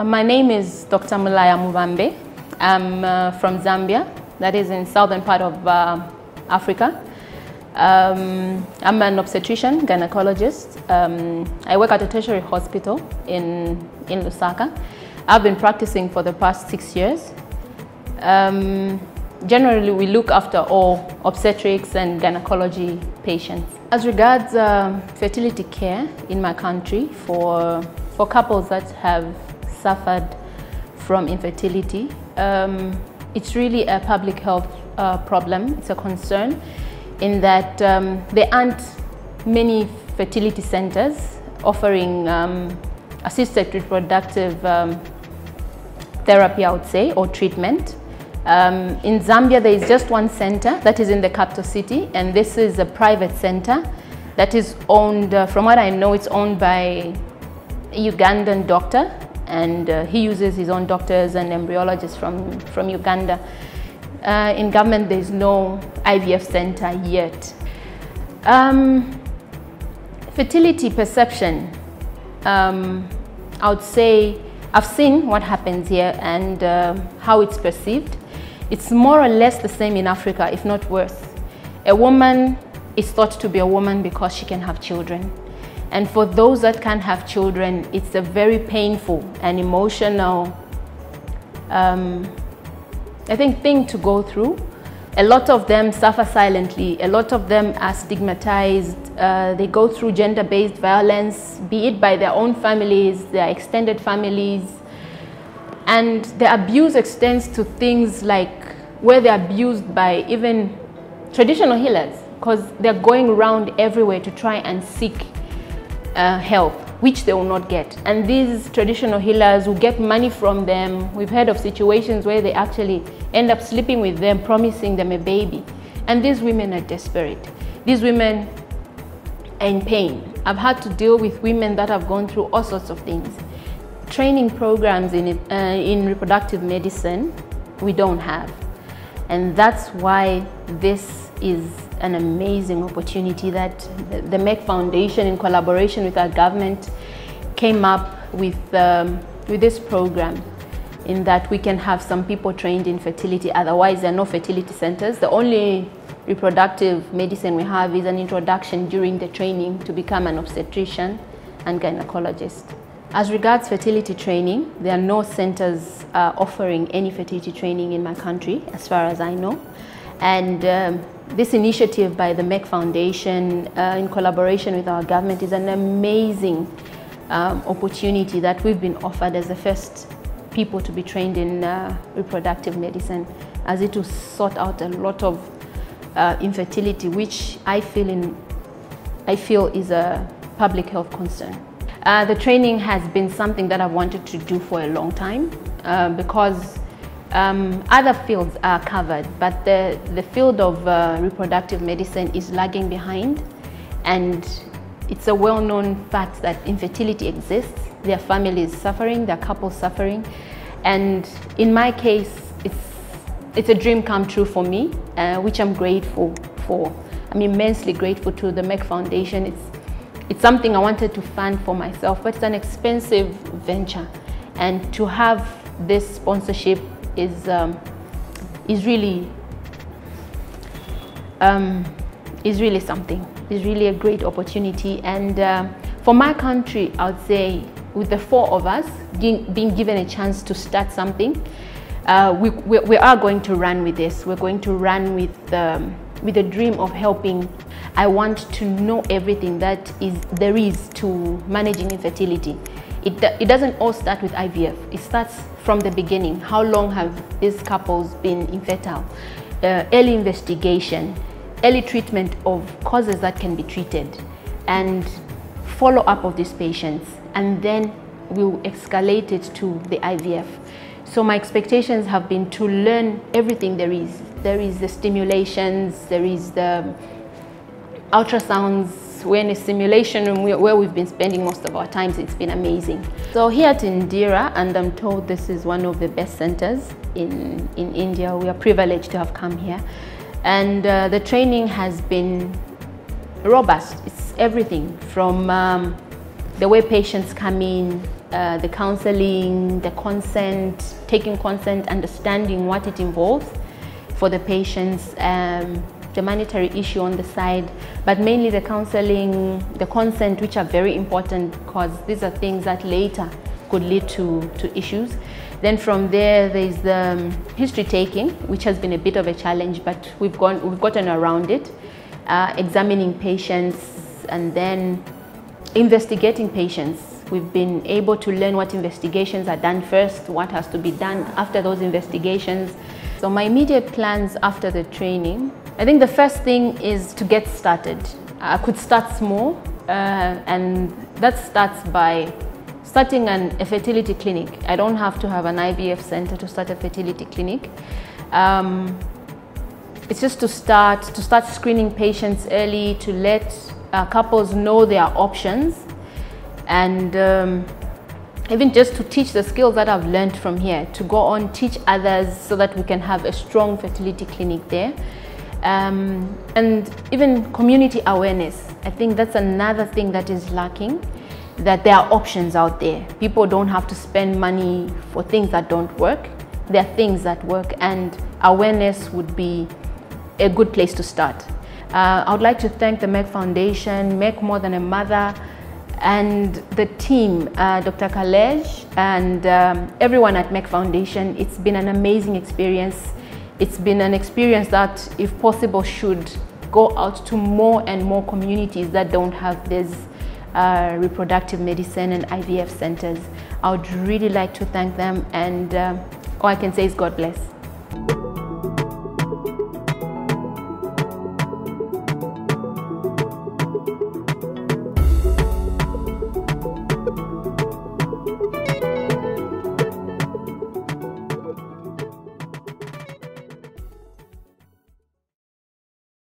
My name is Dr. Mulaya Mubambe. I'm from Zambia, that is in southern part of Africa. I'm an obstetrician, gynecologist. I work at a tertiary hospital in Lusaka. I've been practicing for the past 6 years. Generally, we look after all obstetrics and gynecology patients. As regards fertility care in my country for couples that have suffered from infertility, it's really a public health problem. It's a concern in that there aren't many fertility centers offering assisted reproductive therapy, I would say, or treatment. In Zambia, there is just one center that is in the capital city, and this is a private center that is owned, from what I know, it's owned by a Ugandan doctor, and he uses his own doctors and embryologists from Uganda. In government, there is no IVF center yet. Fertility perception, I would say, I've seen what happens here and how it's perceived. It's more or less the same in Africa, if not worse. A woman is thought to be a woman because she can have children. And for those that can't have children, it's a very painful and emotional, I think, thing to go through. A lot of them suffer silently. A lot of them are stigmatized. They go through gender-based violence, be it by their own families, their extended families. And the abuse extends to things like where they're abused by even traditional healers, because they're going around everywhere to try and seek help, which they will not get. And these traditional healers will get money from them. We've heard of situations where they actually end up sleeping with them, promising them a baby. And these women are desperate. These women are in pain. I've had to deal with women that have gone through all sorts of things. Training programs in reproductive medicine, we don't have. And that's why this is an amazing opportunity that the Merck Foundation, in collaboration with our government, came up with this program, in that we can have some people trained in fertility. Otherwise, there are no fertility centers. The only reproductive medicine we have is an introduction during the training to become an obstetrician and gynecologist. As regards fertility training, there are no centers offering any fertility training in my country, as far as I know. And this initiative by the Merck Foundation, in collaboration with our government, is an amazing opportunity that we've been offered as the first people to be trained in reproductive medicine, as it will sort out a lot of infertility, which I feel is a public health concern. The training has been something that I've wanted to do for a long time because other fields are covered, but the field of reproductive medicine is lagging behind, and it's a well-known fact that infertility exists. There are families suffering, there are couples suffering, and in my case, it's a dream come true for me, which I'm grateful for. I'm immensely grateful to the Merck Foundation. It's something I wanted to fund for myself, but it's an expensive venture, and to have this sponsorship is really something. It's really a great opportunity, and for my country, I would say, with the 4 of us being given a chance to start something, we are going to run with this. We're going to run with the dream of helping. I want to know everything that there is to managing infertility. It doesn't all start with IVF. It starts from the beginning. How long have these couples been infertile? Early investigation, early treatment of causes that can be treated, and follow-up of these patients, and then we'll escalate it to the IVF. So my expectations have been to learn everything there is. There is the stimulations, there is the ultrasounds. We're in a simulation room where we've been spending most of our time. It's been amazing. So here at Indira, and I'm told this is one of the best centers in India. We are privileged to have come here. And the training has been robust. It's everything from the way patients come in, the counseling, the consent, taking consent, understanding what it involves for the patients, the monetary issue on the side, but mainly the counseling, the consent, which are very important because these are things that later could lead to issues. Then from there, there's the history taking, which has been a bit of a challenge, but we've gotten around it. Examining patients and then investigating patients. We've been able to learn what investigations are done first, what has to be done after those investigations. So my immediate plans after the training, I think the first thing is to get started. I could start small, and that starts by starting a fertility clinic. I don't have to have an IVF center to start a fertility clinic. It's just to start screening patients early, to let couples know their options, and even just to teach the skills that I've learned from here, to go on, teach others so that we can have a strong fertility clinic there. And even community awareness. I think that's another thing that is lacking, that there are options out there. People don't have to spend money for things that don't work. There are things that work, and awareness would be a good place to start. I would like to thank the Merck Foundation, Merck More Than a Mother, and the team, Dr. Kalej, and everyone at Merck Foundation. It's been an amazing experience. It's been an experience that, if possible, should go out to more and more communities that don't have this reproductive medicine and IVF centers. I would really like to thank them, and all I can say is God bless.